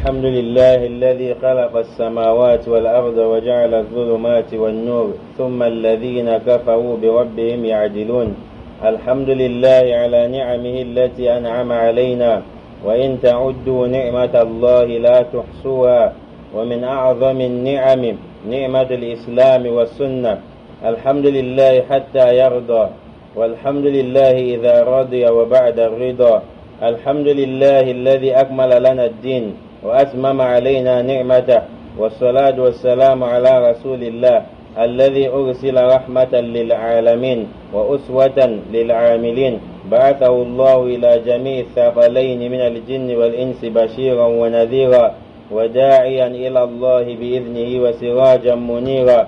الحمد لله الذي خلق السماوات والأرض وجعل الظلمات والنور ثم الذين كفروا بربهم يعدلون. الحمد لله على نعمه التي أنعم علينا، وإن تعدوا نعمة الله لا تحصوها. ومن أعظم النعم نعمة الإسلام والسنة. الحمد لله حتى يرضى، والحمد لله إذا رضي وبعد الرضا. الحمد لله الذي أكمل لنا الدين وأتمم علينا نعمته، والصلاة والسلام على رسول الله الذي أرسل رحمة للعالمين وأسوة للعاملين. بعثه الله إلى جميع الثقلين من الجن والإنس بشيرا ونذيرا، وداعيا إلى الله بإذنه وسراجا منيرا.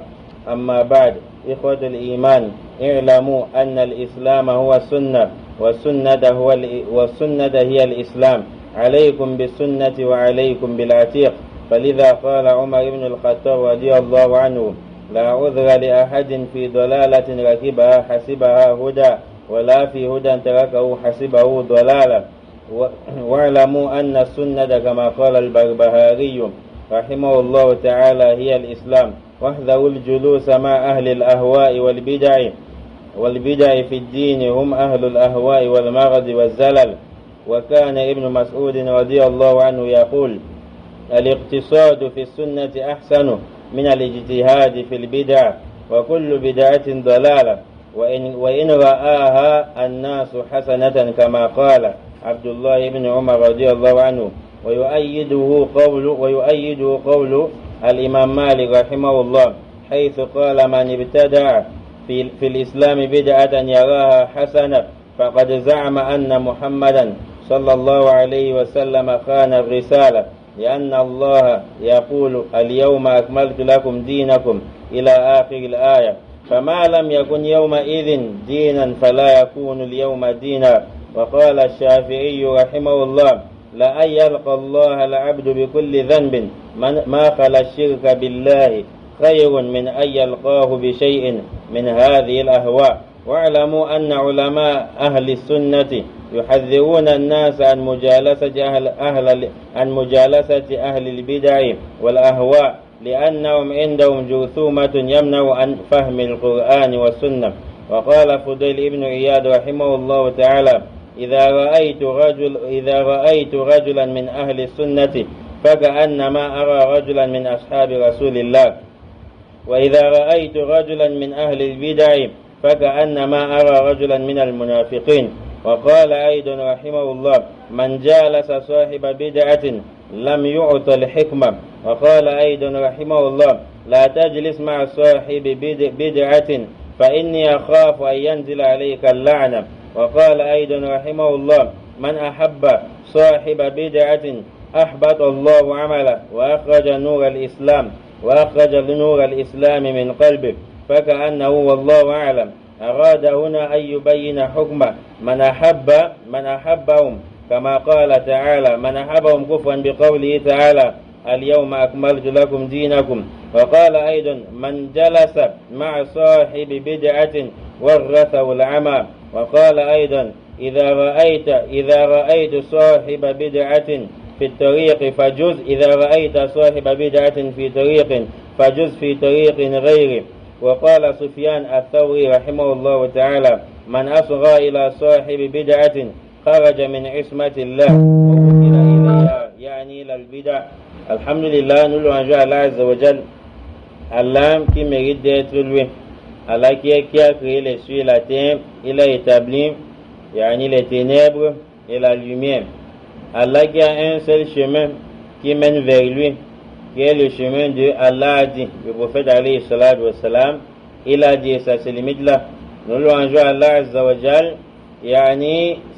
أما بعد، إخوة الإيمان، اعلموا أن الإسلام هو السنة، والسنة هي الإسلام. عليكم بالسنة وعليكم بالعتيق. فلذا قال عمر بن الخطاب رضي الله عنه: لا عذر لأحد في ضلالة ركبها حسبها هدى، ولا في هدى تركه حسبه ضلالا. واعلموا أن السنة كما قال البربهاري رحمه الله تعالى هي الإسلام. واحذروا الجلوس مع أهل الأهواء والبدع في الدين، هم أهل الأهواء والمرض والزلل. وكان ابن مسعود رضي الله عنه يقول: الاقتصاد في السنة أحسن من الاجتهاد في البدع، وكل بدعة ضلالة، وإن رآها الناس حسنة، كما قال عبد الله بن عمر رضي الله عنه. ويؤيده قول الإمام مالك رحمه الله، حيث قال: من ابتدع في الإسلام بدعة يراها حسنة فقد زعم أن محمدا صلى الله عليه وسلم خان الرسالة، لأن الله يقول: اليوم أكملت لكم دينكم إلى آخر الآية. فما لم يكن يومئذ دينا فلا يكون اليوم دينا. وقال الشافعي رحمه الله: لأن يلقى الله العبد بكل ذنب ما خلا الشرك بالله خير من أن يلقاه بشيء من هذه الأهواء. واعلموا أن علماء أهل السنة يحذرون الناس عن مجالسة أهل البدع والأهواء، لأنهم عندهم جرثومة يمنع عن فهم القرآن والسنة. وقال فضيل بن عياض رحمه الله تعالى: إذا رأيت رجلا من أهل السنة فكأنما أرى رجلا من أصحاب رسول الله، وإذا رأيت رجلا من أهل البدع فكأنما أرى رجلا من المنافقين. وقال أيضا رحمه الله: من جالس صاحب بدعة لم يعط الحكمة. وقال أيضا رحمه الله: لا تجلس مع صاحب بدعة فإني أخاف أن ينزل عليك اللعنة. وقال أيضا رحمه الله: من أحب صاحب بدعة أحبط الله عمله، وأخرج نور الإسلام من قلبه. فكأنه والله أعلم أراد هنا أن يبين حكم من أحبهم، كما قال تعالى: من أحبهم كفرا بقوله تعالى: اليوم أكملت لكم دينكم. وقال أيضا: من جلس مع صاحب بدعة ورثه العمى. وقال أيضا: إذا رأيت صاحب بدعة في الطريق فجز، إذا رأيت صاحب بدعة في طريق فجز في طريق غيره. وقال سفيان الثوري رحمه الله تعالى: من أصغى إلى صاحب بدعة خرج من عصمة الله ووكل إليها، يعني إلى البدع. الحمد لله, nous louangeons Allah Azza wa Jal, Allah qui mérite d'être loué, Allah qui a créé les cieux et la terre, il a établi les ténèbres et la lumière. Allah qui a un seul chemin qui mène vers lui, qui est le chemin de Allah a dit. Le prophète alayhi salatu wa salam, il a dit, ça se limite là. Nous louangeons Allah Azza wa Jal,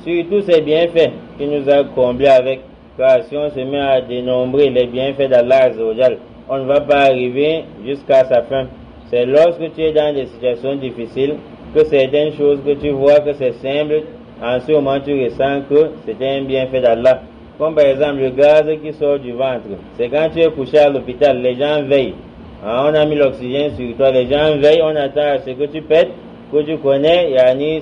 sur tous ces bienfaits qui nous a comblés avec. Car si on se met à dénombrer les bienfaits d'Allah Azza wa Jal, on ne va pas arriver jusqu'à sa fin. C'est lorsque tu es dans des situations difficiles que certaines choses que tu vois que c'est simple, en ce moment tu ressens que c'est un bienfait d'Allah. Comme par exemple le gaz qui sort du ventre. C'est quand tu es couché à l'hôpital, les gens veillent. On a mis l'oxygène sur toi, les gens veillent, on attend à ce que tu pètes, que tu connais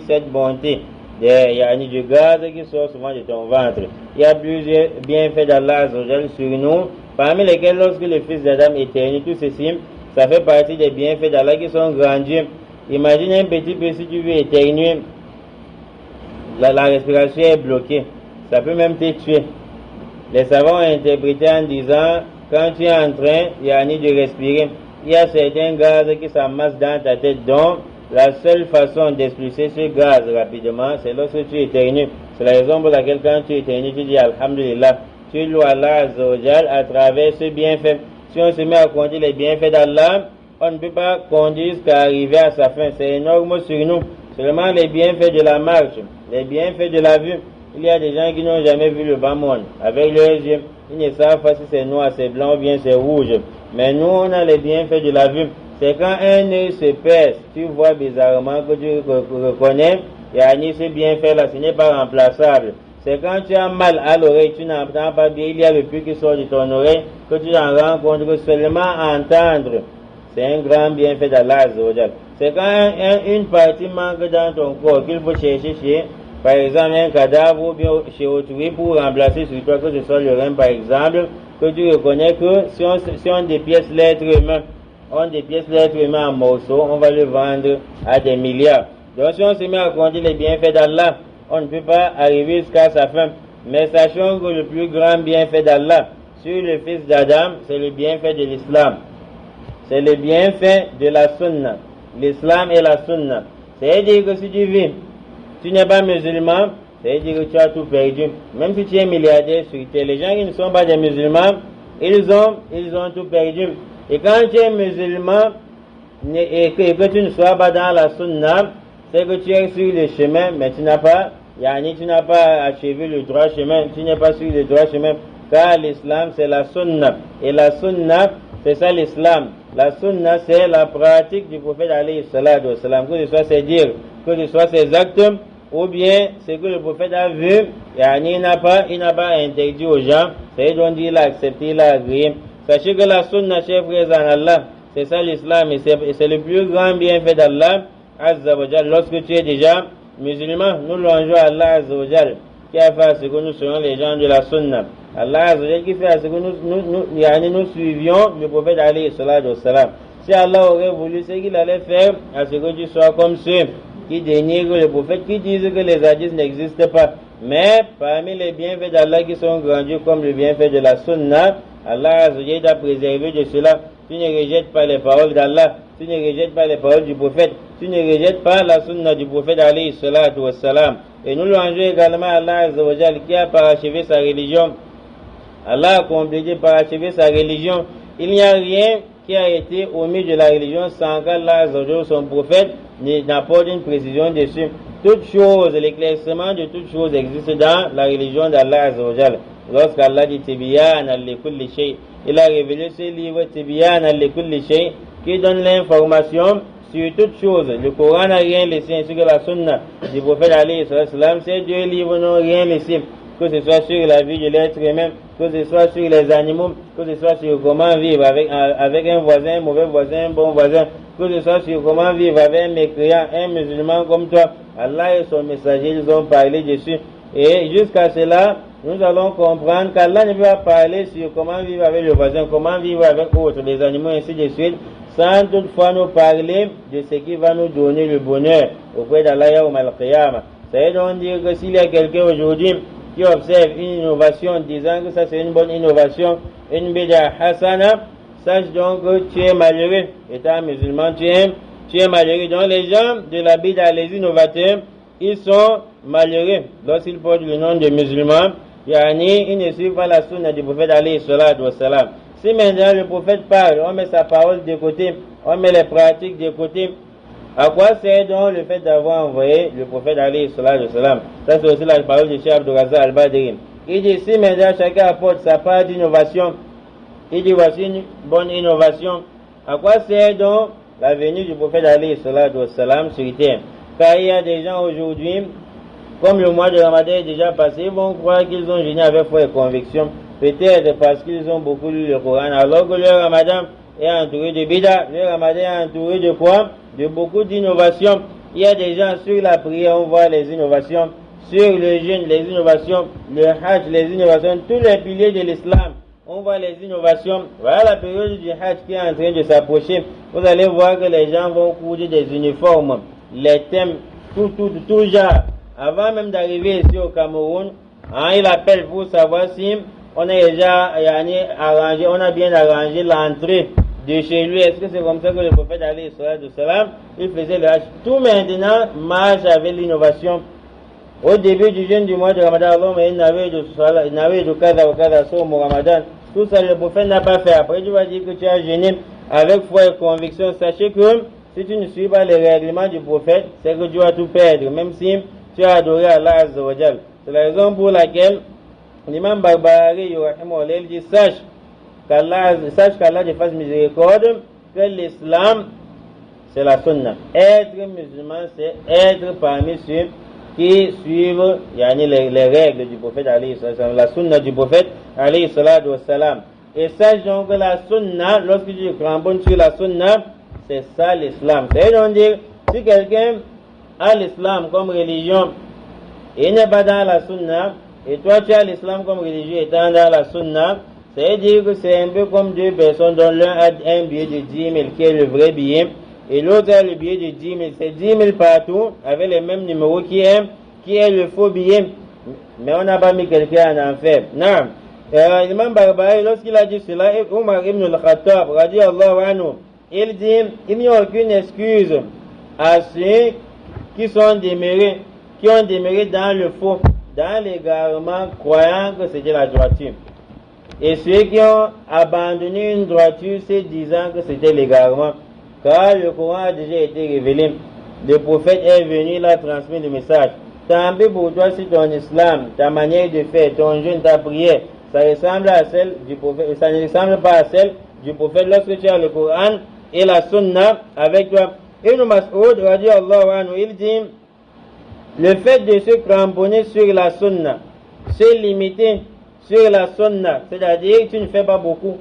cette bonté du gaz qui sort souvent de ton ventre. Il y a plusieurs bienfaits d'Allah sur nous, parmi lesquels lorsque le fils d'Adam éternue, tout ceci, ça fait partie des bienfaits d'Allah qui sont grandios. Imagine un petit peu si tu veux éternuer, la respiration est bloquée, ça peut même te tuer. Les savants ont interprété en disant, quand tu es en train, de respirer, il y a certains gaz qui s'amassent dans ta tête, donc la seule façon d'expulser ce gaz rapidement, c'est lorsque tu éternues. C'est la raison pour laquelle quand tu éternues, tu dis Alhamdulillah. Tu loues Allah Azzawajal à travers ce bienfait. Si on se met à compter les bienfaits d'Allah, on ne peut pas conduire jusqu'à arriver à sa fin. C'est énorme sur nous. Seulement les bienfaits de la marche, les bienfaits de la vue. Il y a des gens qui n'ont jamais vu le bas monde. Avec leurs yeux, ils ne savent pas si c'est noir, c'est blanc ou bien c'est rouge. Mais nous, on a les bienfaits de la vue. C'est quand un œil se perce, tu vois bizarrement que tu reconnais, ce bienfait-là, ce n'est pas remplaçable. C'est quand tu as mal à l'oreille, tu n'entends pas bien, il y a le puits qui sort de ton oreille, que tu t'en rends compte que seulement entendre, c'est un grand bienfait d'Allah. C'est quand une partie manque dans ton corps qu'il faut chercher, par exemple un cadavre ou bien chez autrui pour remplacer sur toi, que ce soit le rein par exemple, que tu reconnais que si on dépièce l'être humain, en morceaux, on va le vendre à des milliards. Donc si on se met à compter les bienfaits d'Allah, on ne peut pas arriver jusqu'à sa fin. Mais sachons que le plus grand bienfait d'Allah sur le fils d'Adam, c'est le bienfait de l'islam. C'est le bienfait de la sunna. L'islam et la sunna. C'est-à-dire que si tu vis, tu n'es pas musulman, c'est-à-dire que tu as tout perdu. Même si tu es milliardaire sur terre, les gens qui ne sont pas des musulmans, ils ont tout perdu. Et quand tu es musulman et que tu ne sois pas dans la sunna, c'est que tu es sur le chemin, mais tu n'as pas achevé le droit chemin, tu n'es pas sur le droit chemin, car l'islam c'est la sunna. Et la sunna, c'est ça l'islam. La sunna, c'est la pratique du prophète alayhi salatu wa salam, que ce soit ses dires, que ce soit ses actes, ou bien ce que le prophète a vu, il n'a pas interdit aux gens, c'est donc il a accepté, il a agréé. Sachez que la sunna, chers frères en Allah, c'est ça l'islam, et c'est le plus grand bienfait d'Allah Azza wa Jal. Lorsque tu es déjà musulman, nous louangeons Allah Azza wa Jal, qui a fait à ce que nous soyons les gens de la sunna. Allah Azza wa Jal qui fait à ce que nous suivions le prophète alayhi salatu wa salam. Si Allah aurait voulu, c'est qu'il allait faire à ce que tu sois comme ceux qui dénigrent le prophète, qui disent que les hadiths n'existent pas. Mais parmi les bienfaits d'Allah qui sont grandios comme le bienfait de la sunna, Allah Azza wa Jal t'a préservé de cela. Tu ne rejettes pas les paroles d'Allah, tu ne rejettes pas les paroles du prophète, tu ne rejettes pas la sunna du prophète alayhi salatu wa salam. Et nous louangeons également Allah Azza wa Jal qui a parachevé sa religion. Allah a complété parachevé sa religion. Il n'y a rien qui a été omis de la religion sans qu'Allah Azza wa Jal, son prophète, n'apporte une précision dessus. Toutes choses, l'éclaircissement de toutes choses existe dans la religion d'Allah Azza wa Jal. Lorsqu'Allah dit Tibyan li kulli shay, il a révélé ce livre Tibyan li kulli shay qui donne l'information sur toutes choses. Le Coran n'a rien laissé ainsi que la sunna du prophète alayhi salam. Ces deux livres n'ont rien laissé, que ce soit sur la vie de l'être humain, que ce soit sur les animaux, que ce soit sur comment vivre avec un voisin, un mauvais voisin, un bon voisin, que ce soit sur comment vivre avec un mécréant, un musulman comme toi. Allah et son messager, ils ont parlé dessus. Et jusqu'à cela, nous allons comprendre qu'Allah ne peut pas parler sur comment vivre avec le voisin, comment vivre avec autres, les animaux, ainsi de suite, sans toutefois nous parler de ce qui va nous donner le bonheur auprès d'Allah Yawm al-Qiyamah. Ça veut donc dire que s'il y a quelqu'un aujourd'hui qui observe une innovation disant que ça c'est une bonne innovation, une bid'a hasana, sache donc que tu es malheureux. Étant musulman, tu es malheureux. Donc les gens de la bid'a, les innovateurs, ils sont malheureux lorsqu'ils portent le nom de musulmans. Ils ne suivent pas la sunna du prophète alayhi salatu wa salam. Si maintenant le prophète parle, on met sa parole de côté, on met les pratiques de côté, à quoi sert donc le fait d'avoir envoyé le prophète alayhi salatu wa salam? Ça c'est aussi la parole de Cheikh Abdul Razak al-Badri. Il dit si maintenant chacun apporte sa part d'innovation, il dit voici une bonne innovation, à quoi sert donc la venue du prophète alayhi salatu wa salam sur terre? Car il y a des gens aujourd'hui, comme le mois de Ramadan est déjà passé, ils vont croire qu'ils ont jeûné avec foi et conviction. Peut-être parce qu'ils ont beaucoup lu le Coran, alors que le Ramadan est entouré de bid'a, le Ramadan est entouré de quoi? De beaucoup d'innovations. Il y a des gens sur la prière, on voit les innovations, sur le jeûne, les innovations, le hajj, les innovations, tous les piliers de l'islam. On voit les innovations. Voilà la période du hajj qui est en train de s'approcher. Vous allez voir que les gens vont coudre des uniformes, les thèmes, tout genre. Avant même d'arriver ici au Cameroun, il appelle pour savoir si on a déjà arrangé, on a bien arrangé l'entrée de chez lui. Est-ce que c'est comme ça que le prophète alayhi salatu wassalam, il faisait le hajj? Tout maintenant marche avec l'innovation. Au début du jeûne du mois de Ramadan, il n'avait de kada au Ramadan. Tout ça, le prophète n'a pas fait. Après, tu vas dire que tu as jeûné avec foi et conviction. Sachez que si tu ne suis pas les règlements du prophète, c'est que tu vas tout perdre, même si tu as adoré Allah Azza wa Jal. C'est la raison pour laquelle l'imam Barbahari, il dit, sache qu'Allah te fasse miséricorde, que l'islam, c'est la sunna. Être musulman, c'est être parmi ceux qui suivent les règles du prophète alayhi salam, la sunna du prophète alayhi salam. Et sache donc que la sunna, lorsque tu cramponnes sur la sunna, c'est ça l'islam. C'est-à-dire, dire, si quelqu'un a l'islam comme religion et il n'est pas dans la sunna, et toi tu as l'islam comme religion étant dans la sunna, c'est-à-dire que c'est un peu comme deux personnes dont l'un a un billet de 10 000 qui est le vrai billet, et l'autre a le billet de 10 000. C'est 10 000 partout, avec les mêmes numéros qui est le faux billet. Mais on n'a pas mis quelqu'un en enfer. Non. L'imam Barbahari, lorsqu'il a dit cela, Omar ibn al-Khattab, radiyallahu anhu, il dit, il n'y a aucune excuse à ceux qui sont demeurés, qui ont demeuré dans le faux, dans l'égarement, croyant que c'était la droiture. Et ceux qui ont abandonné une droiture, c'est disant que c'était l'égarement. Car le Coran a déjà été révélé. Le prophète est venu, il a transmis le message. Tant pis pour toi si ton islam, ta manière de faire, ton jeûne, ta prière, ça ressemble à celle du prophète, ça ne ressemble pas à celle du prophète. Lorsque tu as le Coran et la sunna avec toi. Ibn Mas'ud, radiyallahu anhu, il dit, le fait de se cramponner sur la sunna, se limiter sur la sunna, c'est-à-dire que tu ne fais pas beaucoup.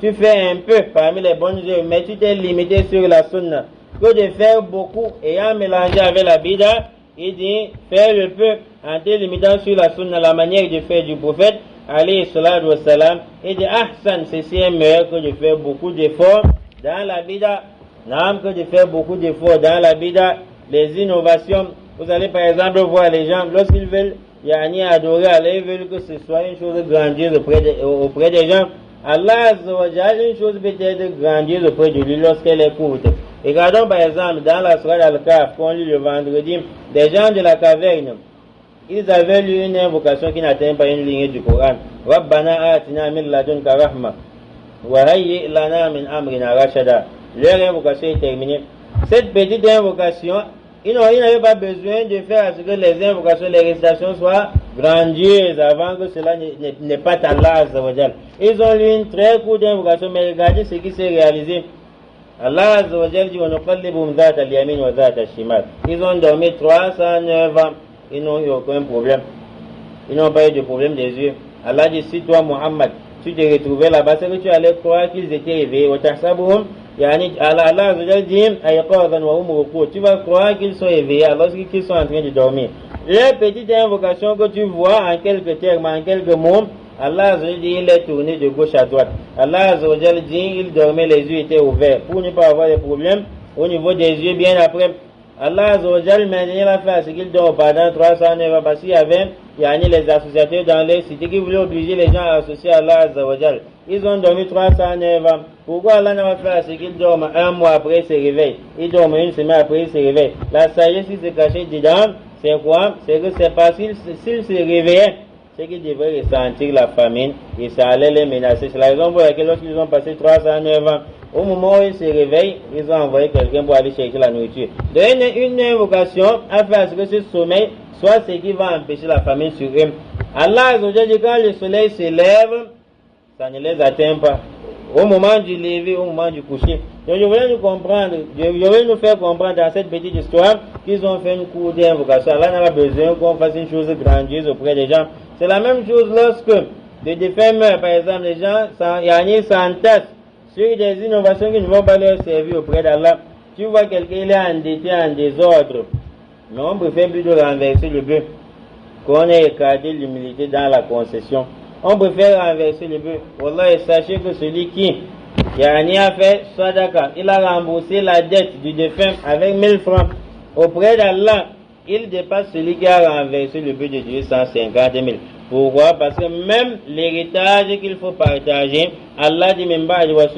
Tu fais un peu parmi les bonnes œuvres, mais tu t'es limité sur la sunna. Que de faire beaucoup ayant mélangé avec la bida, il dit, fais le peu en te limitant sur la sunna, la manière de faire du prophète, alayhi salatu wassalam. Il dit, ahsan, ceci est meilleur que de faire beaucoup d'efforts dans la bida. Non, que de faire beaucoup d'efforts dans la bida, les innovations. Vous allez par exemple voir les gens, lorsqu'ils veulent adorer Allah, ils veulent que ce soit une chose grandiose auprès des gens. Allah Azza wa Jalla, une chose peut-être grandiose auprès de lui lorsqu'elle est courte. Regardons par exemple dans la sourate Al-Kahf qu'on lit le vendredi, des gens de la caverne, ils avaient lu une invocation qui n'atteint pas une ligne du Coran. Rabbana atina min ladunka rahma wa hayyi lana min amrina rashada. Leur invocation est terminée. Cette petite invocation, ils n'avaient pas besoin de faire à ce que les invocations, les récitations soient grandioses avant que cela n'est pas Allah Azza wa Jal. Ils ont lu une très courte invocation, mais regardez ce qui s'est réalisé. Allah Azza wa Jal dit, ils ont dormi 309 ans, ils n'ont eu aucun problème. Ils n'ont pas eu de problème des yeux. Allah dit, si toi Muhammad, tu te retrouvais là-bas, c'est que tu allais croire qu'ils étaient éveillés. Allah Azza wa Jal dit, tu vas croire qu'ils sont éveillés alors qu'ils sont en train de dormir. Les petites invocations que tu vois en quelques termes, en quelques mots, Allah Azza wa Jal dit, il est tourné de gauche à droite. Allah Azza wa Jal dit, il dormait, les yeux étaient ouverts pour ne pas avoir de problème au niveau des yeux bien après. Allah Azza wa Jal maintenant il a fait ce qu'il dort pendant 309 ans parce qu'il y avait les associateurs dans les cités qui voulaient obliger les gens à associer Allah Azza wa Jal. Ils ont dormi 309 ans. Pourquoi Allah n'a pas fait ce qu'il dorme un mois après il se réveille? Il dorme une semaine après il se réveille. La sagesse qui se cachait dedans, c'est quoi? C'est que c'est parce qu'il se réveillait, c'est qu'ils devraient ressentir la famine et ça allait les menacer. C'est la raison pour laquelle lorsqu'ils ont passé 309 ans, au moment où ils se réveillent, ils ont envoyé quelqu'un pour aller chercher la nourriture. Donc une invocation à faire ce que ce sommeil soit ce qui va empêcher la famine sur eux. Allah dit quand le soleil se lève, ça ne les atteint pas. Au moment du lever, au moment du coucher. Donc je voulais nous faire comprendre dans cette petite histoire qu'ils ont fait une courte invocation. Allah n'a pas besoin qu'on fasse une chose grandiose auprès des gens. C'est la même chose lorsque des défunts meurent, par exemple, les gens s'entassent sur des innovations qui ne vont pas leur servir auprès d'Allah. Tu vois quelqu'un, il est endetté en désordre. Mais on préfère plutôt renverser le bœuf. Qu'on ait écarté l'humilité dans la concession. On préfère renverser le bœuf. Wallah, sachez que celui qui a fait Sadaka, il a remboursé la dette du défunt avec 1000 francs. Auprès d'Allah, il dépasse celui qui a renversé le but de Dieu 150 000. Pourquoi? Parce que même l'héritage qu'il faut partager, Allah dit même pas, l'héritage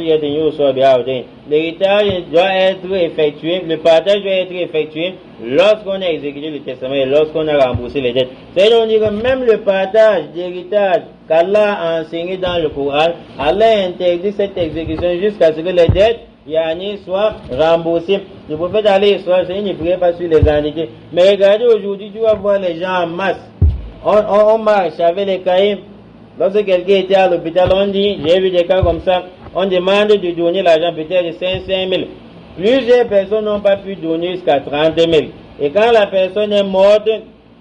doit être effectué, le partage doit être effectué lorsqu'on a exécuté le testament et lorsqu'on a remboursé les dettes. C'est-à-dire que même le partage d'héritage qu'Allah a enseigné dans le Coran, Allah interdit cette exécution jusqu'à ce que les dettes soit remboursé. Le prophète alayhi sallam ne priait pas sur les endettés. Mais regardez aujourd'hui, tu vas voir les gens en masse. On marche avec les cahiers. Lorsque quelqu'un était à l'hôpital, on dit, j'ai vu des cas comme ça, on demande de donner l'argent peut-être de 500 000. Plusieurs personnes n'ont pas pu donner jusqu'à 30 000. Et quand la personne est morte,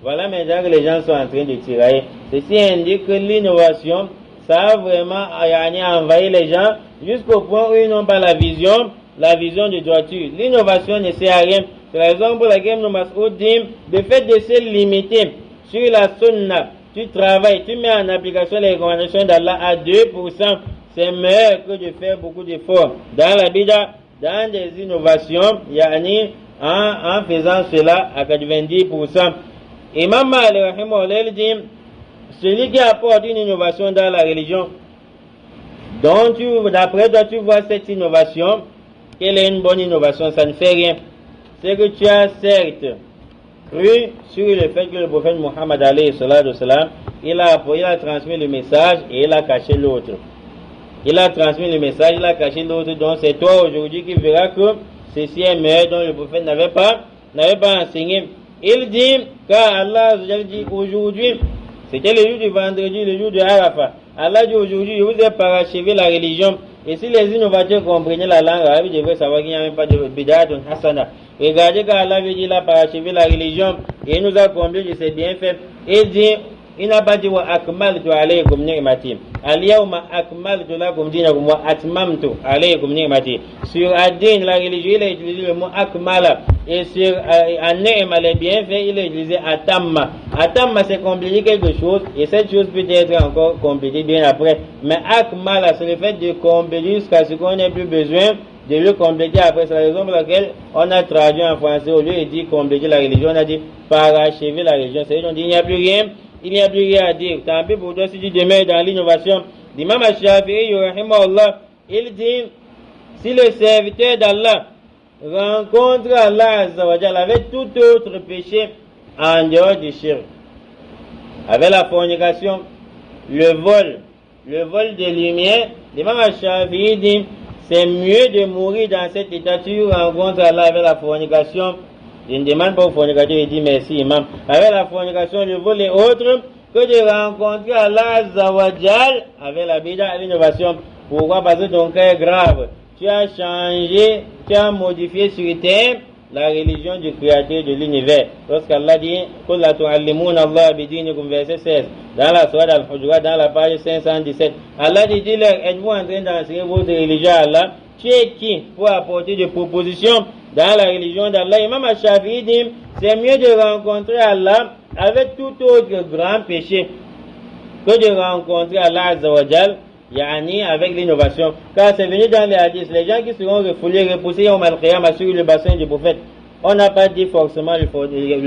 voilà maintenant que les gens sont en train de tirailler. Ceci indique que l'innovation, ça a vraiment envahi les gens jusqu'au point où ils n'ont pas la vision de droiture. L'innovation ne sert à rien. C'est la raison pour laquelle nous Mas'oud dit, le fait de se limiter sur la sunna, tu travailles, tu mets en application les recommandations d'Allah à 2%, c'est meilleur que de faire beaucoup d'efforts. Dans la bida, dans des innovations, en faisant cela à 90%. Imam Malik dit, celui qui apporte une innovation dans la religion, donc d'après toi tu vois cette innovation, quelle est une bonne innovation, ça ne fait rien. C'est que tu as certes cru sur le fait que le prophète Muhammad alayhi salam, il a transmis le message et il a caché l'autre. Il a transmis le message, il a caché l'autre, donc c'est toi aujourd'hui qui verras que ceci est meilleur dont le prophète n'avait pas enseigné. Il dit, car Allah dit aujourd'hui, c'était le jour du vendredi, le jour de Arafat. Allah dit aujourd'hui, je vous ai parachevé la religion. Et si les innovateurs comprenaient la langue arabe, ils devraient savoir qu'il n'y a même pas de bid'atun hasana. Regardez quand Allah veut dire, il a parachevé la religion et il nous a comblé de ses bienfaits. Il dit, il n'a pas dit wa akmaltu alaykum ni'mati. Al-yawma akmaltu lakum dinakum wa atmamtu alaykum ni'mati. Sur ad-din, la religion, il a utilisé le mot akmala. Et sur an-ni'ma, les bienfaits, il a utilisé atamma. Atamma, c'est compléter quelque chose et cette chose peut être encore complétée bien après. Mais akmala, c'est le fait de compléter jusqu'à ce qu'on n'ait plus besoin de le compléter après. C'est la raison pour laquelle on a traduit en français, au lieu de dire compléter la religion, on a dit parachever la religion. C'est-à-dire qu'on dit il n'y a plus rien. Il n'y a plus rien à dire. Tant pis pour toi si tu demeures dans l'innovation. L'imam Shafi'i, il dit, si le serviteur d'Allah rencontre Allah Azzawajal avec tout autre péché en dehors du shirk, avec la fornication, le vol de lumière, l'imam Shafi'i dit, c'est mieux de mourir dans cet état. Tu rencontres Allah avec la fornication. Je ne demande pas au fornicateur, il dit merci imam. Avec la fornication, le vol et autres, que de rencontrer Allah Azzawajal avec la bida et l'innovation. Pourquoi? Parce que ton cas est grave. Tu as changé, tu as modifié sur terre la religion du créateur de l'univers. Lorsqu'Allah dit, verset 16, dans la sourate Al-Hujurat, dans la page 517, Allah dit, êtes-vous en train d'enseigner votre religion à Allah? Tu es qui pour apporter des propositions dans la religion d'Allah? Imam Shafi'i dit, c'est mieux de rencontrer Allah avec tout autre grand péché que de rencontrer Allah Azzawajal, avec l'innovation. Car c'est venu dans les hadiths, les gens qui seront refoulés, repoussés au Al-Qiyamah sur le bassin du prophète. On n'a pas dit forcément le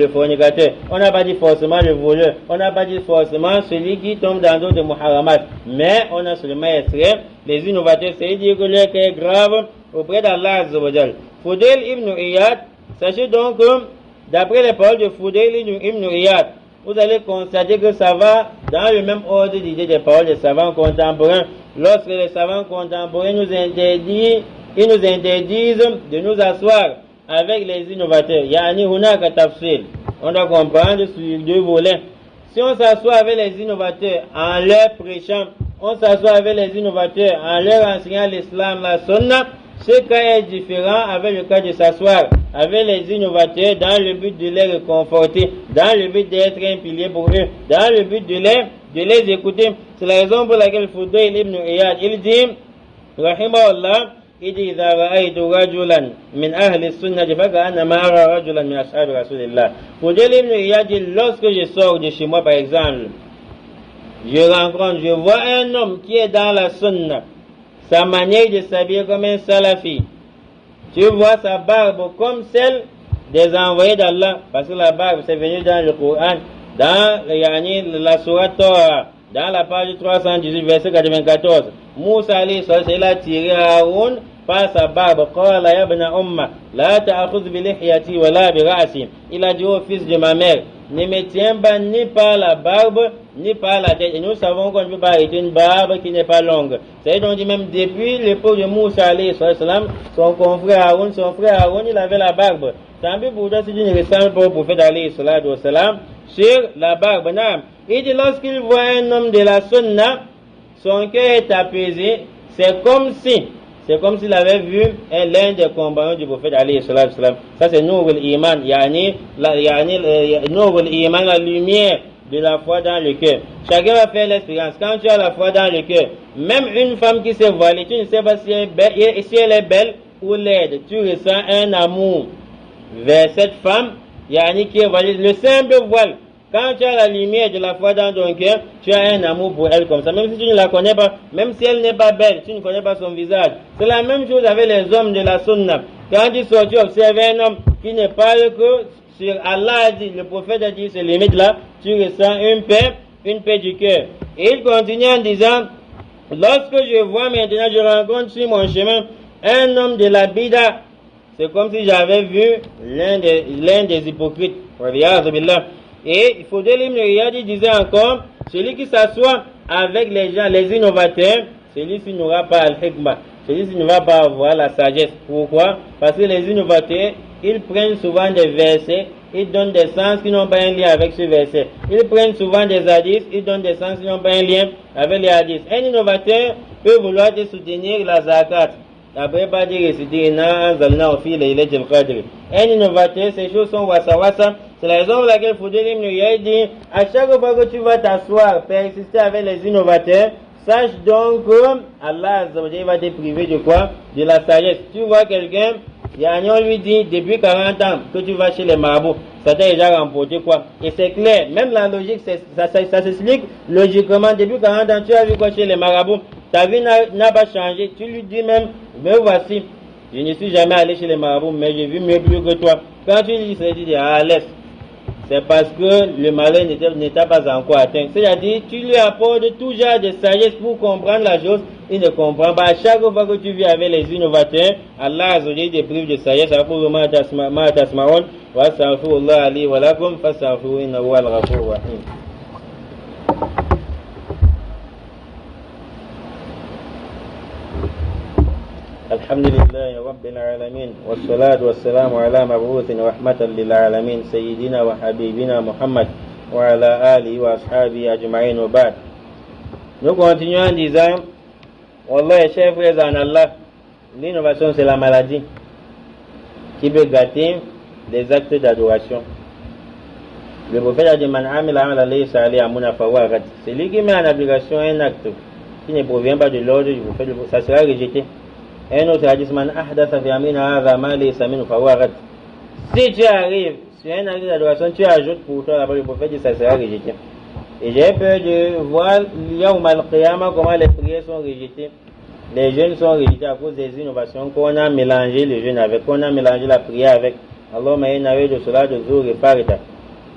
fornicateur, on n'a pas dit forcément le voleur, on n'a pas dit forcément celui qui tombe dans d'autres muharramat, mais on a seulement extrait les innovateurs. C'est-à-dire que leur cas est grave auprès d'Allah Azzawajal. Fudayl ibn Iyad, sachez donc que d'après les paroles de Fudayl ibn Iyad, vous allez constater que ça va dans le même ordre d'idée des paroles des savants contemporains. Lorsque les savants contemporains nous interdisent de nous asseoir avec les innovateurs. Hunaka tafsil. On doit comprendre sur deux volets. Si on s'assoit avec les innovateurs en leur prêchant, on s'assoit avec les innovateurs en leur enseignant l'islam, la sunna, ce cas est différent avec le cas de s'asseoir avec les innovateurs dans le but de les réconforter, dans le but d'être un pilier pour eux, dans le but de les écouter. C'est la raison pour laquelle Fudayl ibn Iyad, il dit, rahimahullah, il dit إذا رأيت رجلا من أهل السنة فكأنما أرى رجلا من أصحاب رسول الله. Fudayl ibn Iyad dit, lorsque je sors de chez moi par exemple, je vois un homme qui est dans la sunna, sa manière de s'habiller comme un salafi. Tu vois sa barbe comme celle des envoyés d'Allah, parce que la barbe c'est venu dans le Coran, dans la sourate Torah, dans la page 318, verset 94. Moussa alayhi salam, il a tiré Aaron par sa barbe. Qala ya ibn umma, la ta'khudh bi lihyati wa la bi ra'si. Il a dit au fils de ma mère, ne me tiens pas ni par la barbe, ni par la tête. Et nous savons qu'on ne peut pas arrêter une barbe qui n'est pas longue. C'est donc dit même depuis l'époque de Moussa alayhi salam, son frère Aaron, il avait la barbe. Tant pis pour toi si tu ne ressembles pas au prophète alayhi salam sur la barbe. Il dit lorsqu'il voit un homme de la sunna, son cœur est apaisé. C'est comme s'il avait vu l'un des compagnons du prophète alayhi salam. Ça c'est Nourul Iman, Nourul Iman, la lumière de la foi dans le cœur. Chacun va faire l'expérience. Quand tu as la foi dans le cœur, même une femme qui s'est voilée, tu ne sais pas si elle est belle ou laide. Tu ressens un amour vers cette femme, qui est voilée. Le simple voile. Quand tu as la lumière de la foi dans ton cœur, tu as un amour pour elle comme ça. Même si tu ne la connais pas, même si elle n'est pas belle, tu ne connais pas son visage. C'est la même chose avec les hommes de la sunna. Quand tu sors, tu observes un homme qui ne parle que sur Allah a dit, le prophète a dit, ces limites-là, tu ressens une paix du cœur. Et il continue en disant, lorsque je vois maintenant, je rencontre sur mon chemin un homme de la bida, c'est comme si j'avais vu l'un des hypocrites. Et il faut dire, il disait encore, celui qui s'assoit avec les gens, les innovateurs, celui-ci n'aura pas al-hikmah, celui-ci ne va pas avoir la sagesse. Pourquoi? Parce que les innovateurs, ils prennent souvent des versets, ils donnent des sens qui n'ont pas un lien avec ce verset. Ils prennent souvent des hadiths, ils donnent des sens qui n'ont pas un lien avec les hadiths. Un innovateur peut vouloir te soutenir la zakat. Après, pas dire réciter un innovateur, ces choses sont wassa. C'est la raison pour laquelle Fudayl ibn Iyad dit, à chaque fois que tu vas t'asseoir, persister avec les innovateurs, sache donc que Allah va te priver de quoi? De la sagesse. Tu vois quelqu'un, on lui dit, depuis 40 ans que tu vas chez les marabouts, ça t'a déjà remporté quoi? Et c'est clair, même la logique, ça s'explique logiquement. Depuis 40 ans, tu as vu quoi chez les marabouts? Ta vie n'a pas changé. Tu lui dis même, mais voici, je ne suis jamais allé chez les marabouts, mais j'ai vu mieux plus que toi. Quand tu lui dis ça, tu dis, laisse. C'est parce que le malheur n'était pas encore atteint. C'est-à-dire, tu lui apportes tout genre de sagesse pour comprendre la chose. Il ne comprend pas. À chaque fois que tu vis avec les innovateurs, Allah a donné des prives de sagesse. Aqulu ma tasma'un wa astaghfirullah li wa lakum fastaghfiruhu innahu huwal ghafurur rahim. الحمد لله رب العالمين والصلاة والسلام على مبعوث رحمة للعالمين سيدنا وحبيبنا محمد وعلى آله وأصحابه أجمعين وبعد. Nous continuons en disant, Wallah, chers frères en Allah, l'innovation c'est la maladie qui peut gâter les actes d'adoration. Le prophète a dit, Man amila amala laysa alayhi amruna fahuwa rad. Celui qui met en application un acte qui ne provient pas de l'ordre du prophète, ça sera rejeté. Un autre hadith, man ahdatha fi amina hadha ma laysa minhu fahuwa rad. Si tu arrives sur un acte d'adoration, tu ajoutes pour toi là-bas, le prophète dit ça sera rejeté. Et j'ai peur de voir yawm al-qiyamah comment les prières sont rejetées. Les jeûnes sont rejetés à cause des innovations qu'on a mélangé le jeûne avec, qu'on a mélangé la prière avec. Allahumma inna de salat de zuhr et farida.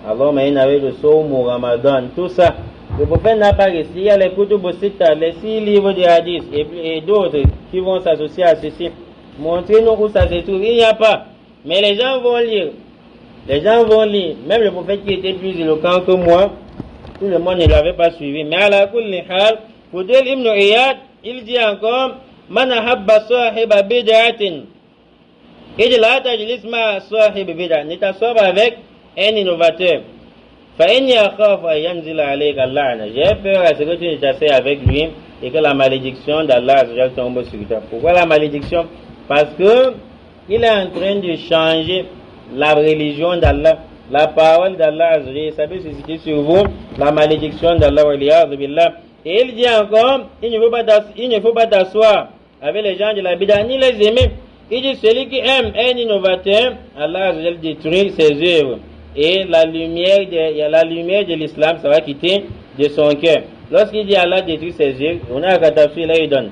Allahumma inna de sawm ou ramadan. Tout ça. Le prophète n'a pas réussi. Il y a les kutub sita, les 6 livres de hadith et d'autres qui vont s'associer à ceci. Montrez-nous où ça se trouve. Il n'y a pas. Mais les gens vont lire. Les gens vont lire. Même le prophète qui était plus éloquent que moi, tout le monde ne l'avait pas suivi. Mais à la kulli hal, Fudayl ibn Iyad, il dit encore, Man ahabba sahiba bid'atin. Il dit, la tajlis ma sahib bid'a. Ne t'assois pas avec un innovateur. J'ai peur à ce que tu ne t'assais avec lui et que la malédiction d'Allah tombe sur toi. Pourquoi la malédiction? Parce que il est en train de changer la religion d'Allah, la parole d'Allah. Ça peut susciter sur vous la malédiction d'Allah. Et il dit encore, il ne faut pas t'asseoir avec les gens de la bida, ni les aimer. Il dit celui qui aime un innovateur, Allah détruit ses œuvres. Et la lumière de l'islam, ça va quitter de son cœur. Lorsqu'il dit Allah détruit ses œuvres, on a un catastrophe là, il donne.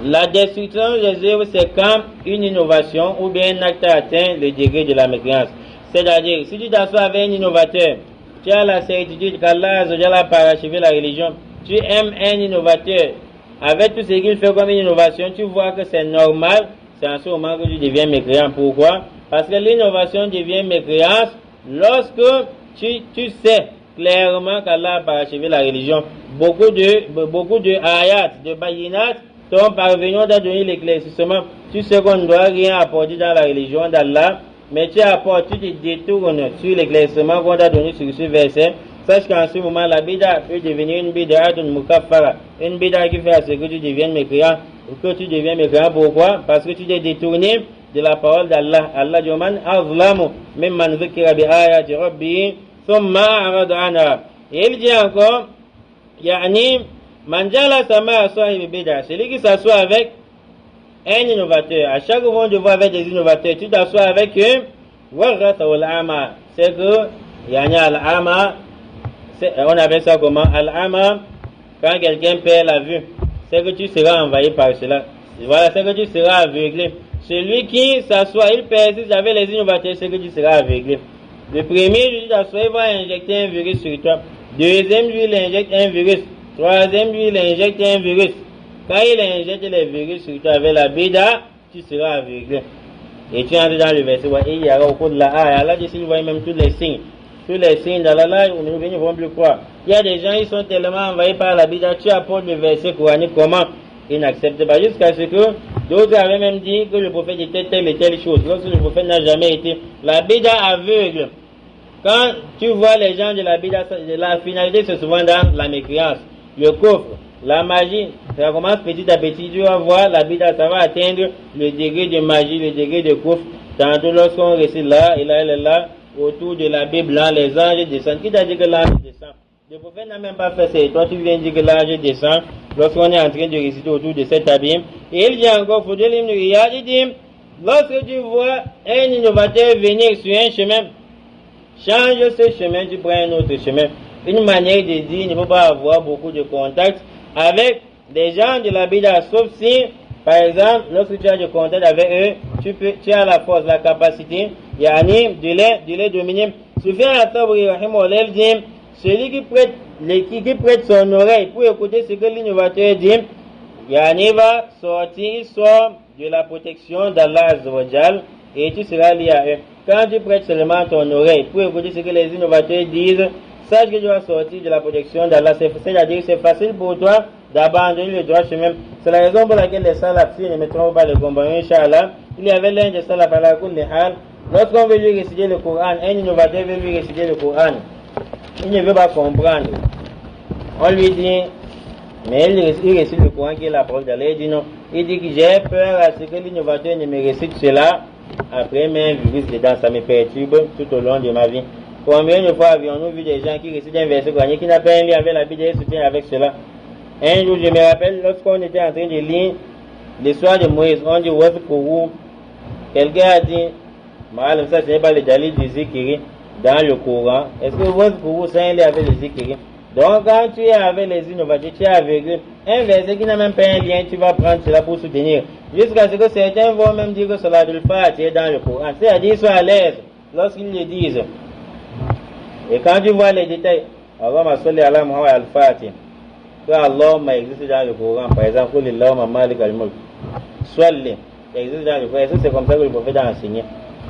La destruction des œuvres, c'est quand une innovation ou bien un acte atteint le degré de la mécréance. C'est-à-dire, si tu t'assois avec un innovateur, tu as la certitude qu'Allah a parachevé la religion, tu aimes un innovateur, avec tout ce qu'il fait comme une innovation, tu vois que c'est normal, c'est en ce moment que tu deviens mécréant. Pourquoi? Parce que l'innovation devient mécréance lorsque tu sais clairement qu'Allah a parachevé la religion. Beaucoup de ayats, de bayinat, sont parvenus à donner l'éclaircissement. Tu sais qu'on ne doit rien apporter dans la religion d'Allah, mais tu apportes, tu te détournes sur l'éclaircissement qu'on a donné sur ce verset. Sache qu'en ce moment, la bida peut devenir une bida d'une mukaffara, une bida qui fait à ce que tu deviennes mécréant, ou que tu deviens mécréant. Pourquoi? Parce que tu t'es détourné de la parole d'Allah. Allah dit, man azlamu mimman dhukira bi ayati rabbi thumma arada anha. Et il dit encore, yani man jalasa ma'a sahibi bida, celui qui s'assoit avec un innovateur. À chaque fois on te voit avec des innovateurs, tu t'assois avec eux, waratha wal ama, c'est que yani al-ama, on appelle ça comment? Al-ama, quand quelqu'un perd la vue, c'est que tu seras envahi par cela. Voilà, c'est que tu seras aveuglé. Celui qui s'assoit, il persiste avec les innovateurs, c'est que tu seras aveuglé. Le premier jour, tu t'assois, il va injecter un virus sur toi. Deuxième jour, il injecte un virus. Troisième jour, il injecte un virus. Quand il injecte les virus sur toi avec la bida, tu seras aveuglé. Et tu entres dans le verset, et il y aura au cours de la ayah. Allah dit, s'il voit même tous les signes. Tous les signes d'Allah, nous ne vont plus croire. Il y a des gens, ils sont tellement envahis par la bida, tu apportes le verset coranique, comment? Ils n'acceptent pas. Jusqu'à ce que d'autres avaient même dit que le prophète était telle et telle chose. Lorsque le prophète n'a jamais été. La bida aveugle. Quand tu vois les gens de la bida, la finalité c'est souvent dans la mécréance, le coffre, la magie. Ça commence petit à petit, tu vas voir la bida, ça va atteindre le degré de magie, le degré de coffre. Tantôt lorsqu'on récite là, autour de la Bible, là, les anges descendent. Qui t'a dit que l'ange descend? Le prophète n'a même pas fait ça. Et toi, tu viens dire que l'ange descend lorsqu'on est en train de réciter autour de cet abîme. Et il dit encore, il dit, lorsque tu vois un innovateur venir sur un chemin, change ce chemin, tu prends un autre chemin. Une manière de dire, il ne faut pas avoir beaucoup de contact avec des gens de la bida, sauf si, par exemple, lorsque tu as du contact avec eux, tu as la force, la capacité, de les dominer. Soufiane al-Thawri, rahimahullah, dit, celui qui prête son oreille pour écouter ce que l'innovateur dit, va sortir, sort de la protection d'Allah Azzawajal et tu seras lié à eux. Quand tu prêtes seulement ton oreille pour écouter ce que les innovateurs disent, sache que tu vas sortir de la protection d'Allah. C'est-à-dire que c'est facile pour toi d'abandonner le droit chemin. C'est la raison pour laquelle les salafis ne mettront pas le combat. Inch'Allah, il y avait l'un des salafs à la kulli hal. Lorsqu'on veut lui réciter le Coran, un innovateur veut lui réciter le Coran. Il ne veut pas comprendre. On lui dit, mais il récite le Coran qui est la parole d'Allah. Il dit non. Il dit que j'ai peur à ce que l'innovateur ne me récite cela. Après, mais un virus dedans, ça me perturbe tout au long de ma vie. Combien de fois avions-nous vu des gens qui récitent un verset coranique qui n'a pas un lien avec la Bible et soutient avec cela? Un jour, je me rappelle, lorsqu'on était en train de lire l'histoire de Moïse, on dit Waz Kourou. Quelqu'un a dit, Mahalam, ça ce n'est pas le dalil du Zikiri dans le Coran. Est-ce que Waz Kourou, c'est un lien avec le Zikiri? Donc, quand tu es avec les innovateurs, tu es aveuglé. Un verset qui n'a même pas un lien, tu vas prendre cela pour soutenir. Jusqu'à ce que certains vont même dire que cela de le faire est dans le Coran. C'est-à-dire qu'ils sont à l'aise lorsqu'ils le disent. Et quand tu vois les détails, Allahumma salli ala Muhammad al-Fatih, que Allahumma existe dans le Coran, par exemple, Allahumma malik al-mulk, salli, existe dans le Coran, c'est comme ça que le prophète a enseigné.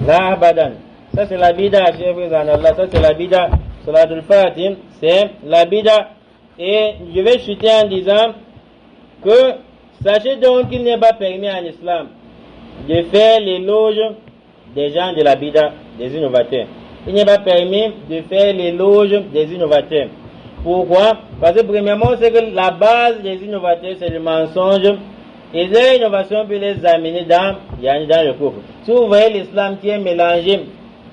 La abadan, ça c'est la bida, chef Allah, ça c'est la bida, salatul Fatih, c'est la bida. Et je vais chuter en disant que, sachez donc qu'il n'est pas permis en islam de faire l'éloge des gens de la bida, des innovateurs. Il n'est pas permis de faire l'éloge des innovateurs. Pourquoi? Parce que premièrement, c'est que la base des innovateurs, c'est le mensonge. Et les innovations peuvent les amener dans le coffre. Si vous voyez l'islam qui est mélangé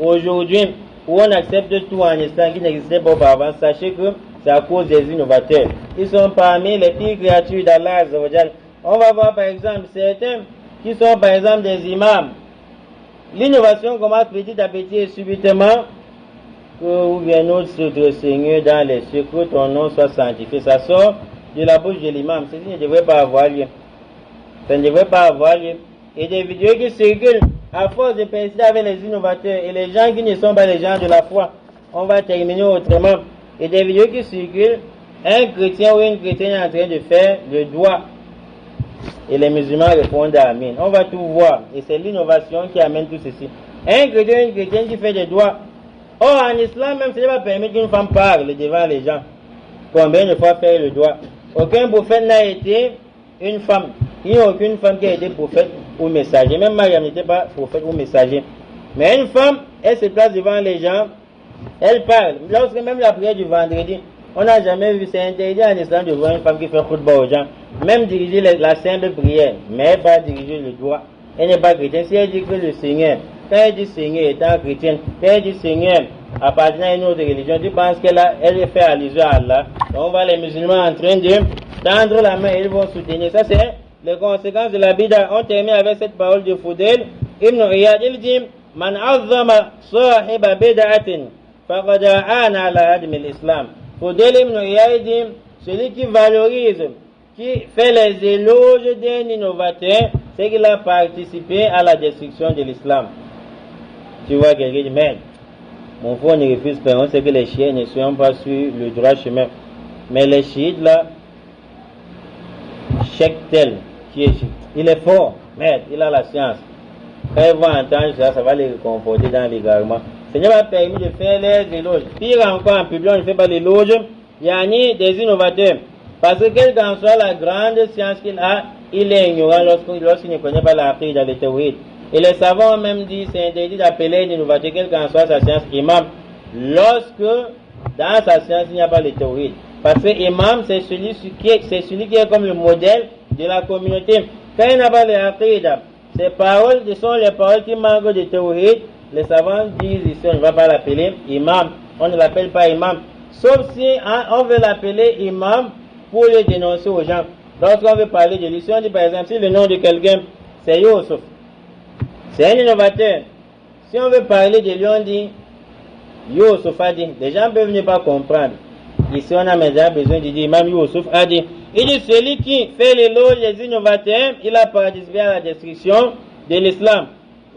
aujourd'hui, où on accepte tout en islam qui n'existait pas auparavant, sachez que c'est à cause des innovateurs. Ils sont parmi les pires créatures d'Allah Azzawajal. On va voir par exemple certains qui sont par exemple des imams. L'innovation commence petit à petit et subitement ou bien notre Seigneur dans les cieux, que ton nom soit sanctifié. Ça sort de la bouche de l'imam. Ceci ne devrait pas avoir lieu. Ça ne devrait pas avoir lieu. Et des vidéos qui circulent à force de persister avec les innovateurs et les gens qui ne sont pas les gens de la foi. On va terminer autrement. Et des vidéos qui circulent, un chrétien ou une chrétienne est en train de faire le doigt. Et les musulmans répondent Amen. On va tout voir. Et c'est l'innovation qui amène tout ceci. Un chrétien ou une chrétienne qui fait des doigts. Or, en islam, même, ce n'est pas permis qu'une femme parle devant les gens. Combien de fois faire le doigt? Aucun prophète n'a été une femme. Il n'y a aucune femme qui a été prophète ou messager. Même Mariam n'était pas prophète ou messager. Mais une femme, elle se place devant les gens, elle parle. Lorsque même la prière du vendredi, on n'a jamais vu, c'est interdit en islam de voir une femme qui fait khutbah aux gens. Même diriger la simple prière, mais pas diriger le doigt. Elle n'est pas chrétienne. Si elle dit que le Seigneur, quand elle dit Seigneur étant chrétienne, quand elle dit Seigneur appartenant à une autre religion, tu penses qu'elle fait allusion à Allah. Donc on voit les musulmans en train de tendre la main et ils vont soutenir. Ça c'est les conséquences de la bid'a. On termine avec cette parole de Fudayl ibn Iyad. Il dit Man azzama sahiba bid'atin faqad aana ala admi l'islam. Fudayl ibn Iyad dit celui qui valorise, qui fait les éloges d'un innovateur, c'est qu'il a participé à la destruction de l'islam. Tu vois quelqu'un dit mais mon frère ne refuse pas, on sait que les chiites ne sont pas sur le droit chemin. Mais les chiites là, Cheikh tel qui est chiite, il est fort, mais il a la science. Quand ils vont entendre ça, ça va les conforter dans l'égarement. Ce n'est pas permis de faire les éloges. Pire encore, en public, on ne fait pas l'éloge. Il y a ni des innovateurs. Parce que quelle qu'en soit la grande science qu'il a, il est ignorant lorsqu'il ne connaît pas la dans les théories. Et les savants ont même dit c'est interdit d'appeler un innovateur, quelle qu'en soit sa science, imam, lorsque dans sa science il n'y a pas les théories. Parce que imam, c'est celui qui est comme le modèle de la communauté. Quand il n'a pas les aqidah, ces paroles sont les paroles qui manquent de théories. Les savants disent ici on ne va pas l'appeler imam, on ne l'appelle pas imam. Sauf si on veut l'appeler imam pour le dénoncer aux gens. Lorsqu'on veut parler de lui, si on dit par exemple, si le nom de quelqu'un c'est Youssef, c'est un innovateur. Si on veut parler de lui, on dit Youssef a dit. Les gens peuvent ne pas comprendre. Ici, on a maintenant besoin de dire Imam Youssef a dit. Il dit celui qui fait l'éloge des innovateurs, il a participé à la destruction de l'islam.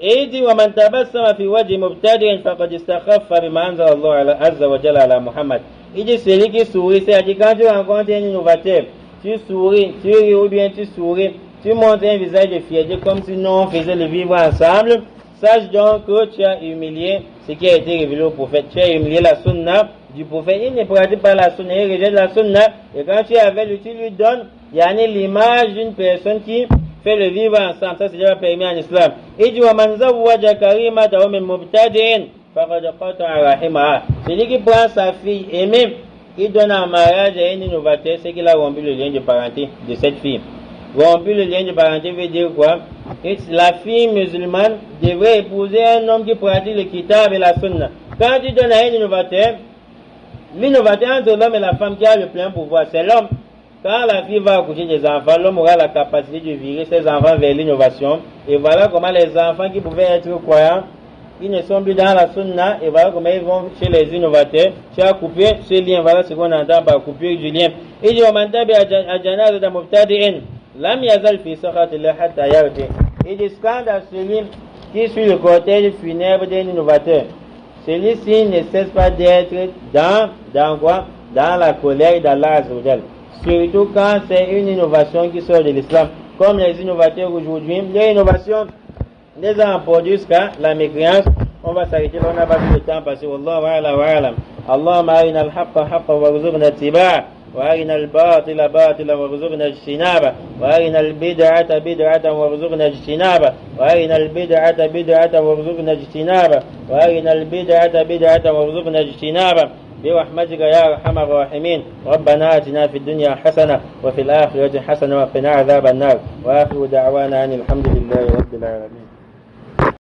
Et il dit وَمَنْ تَبَسَّمَ فِي وَجْهِ مُبْتَدِعٍ فَقَدْ اسْتَخَفَّ بِمَا أَنزَلَ اللَّهُ عَزَّ وَجَلَّ عَلَى مُحَمَّدٍ. Il dit celui qui sourit, c'est-à-dire quand tu rencontres un innovateur, tu souris, tu ris ou bien tu souris, tu montres un visage de fierté comme si nous on faisait le vivre ensemble. Sache donc que tu as humilié ce qui a été révélé au prophète. Tu as humilié la sunna du prophète. Il ne pratique pas la sunna, il rejette la sunna. Et quand tu es avec lui, tu lui donnes l'image d'une personne qui fait le vivre ensemble. Ça, c'est déjà permis en islam. Il dit وَمَنْ زَوَّجَ كَرِيمَتَهُ مِنْ مُبْتَدِعٍ فَقَدْ قَطَعَ رَحِمَهَا. Celui qui prend sa fille aimée, il donne en mariage à un innovateur, c'est qu'il a rompu le lien de parenté de cette fille. Rompu le lien de parenté veut dire quoi? La fille musulmane devrait épouser un homme qui pratique le kitab et la sunna. Quand tu donnes à un innovateur, l'innovateur entre l'homme et la femme qui a le plein pouvoir, c'est l'homme. Quand la fille va accoucher des enfants, l'homme aura la capacité de virer ses enfants vers l'innovation. Et voilà comment les enfants qui pouvaient être croyants, ils ne sont plus dans la sunna. Et voilà comment ils vont chez les innovateurs. Tu as coupé ce lien. Voilà ce qu'on entend par coupure du lien. Il dit Lam yazal fi sakhatillah hatta yardi. Il dit scandale celui qui suit le cortège funèbre d'un innovateur. Celui-ci ne cesse pas d'être dans quoi? Dans la colère d'Allah Azzawajal. Surtout quand c'est une innovation qui sort de l'islam. Comme les innovateurs aujourd'hui, les innovations les ont produit jusqu'à la mécréance. On va s'arrêter là, on n'a pas plus de temps parce que Wallahu a'lam wa a'lam. Allahumma arina al-haqqa haqqan warzuqna ittiba'a. وارنا الباطل باطلا وارزقنا اجتنابه وارنا البدعة بدعة وارزقنا اجتنابه وارنا البدعة بدعة وارزقنا اجتنابه وارنا البدعة بدعة وارزقنا اجتنابه برحمتك يا ارحم الراحمين. ربنا آتنا في الدنيا حسنة وفي الآخرة حسنة وقنا عذاب النار. وآخر دعوانا أن الحمد لله رب العالمين.